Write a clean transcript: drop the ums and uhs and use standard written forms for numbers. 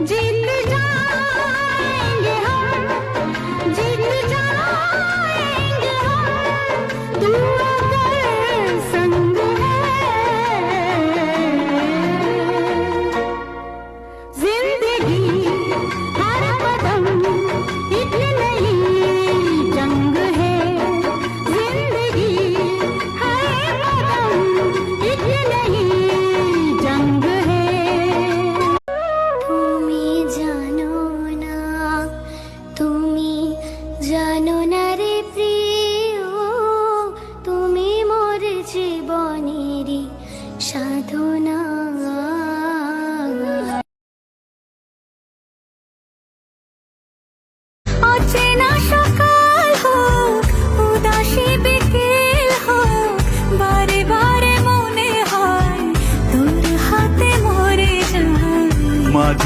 जीत जाएंगे हम, जीत जाएंगे हम, तू अगर संग है। जिंदगी हर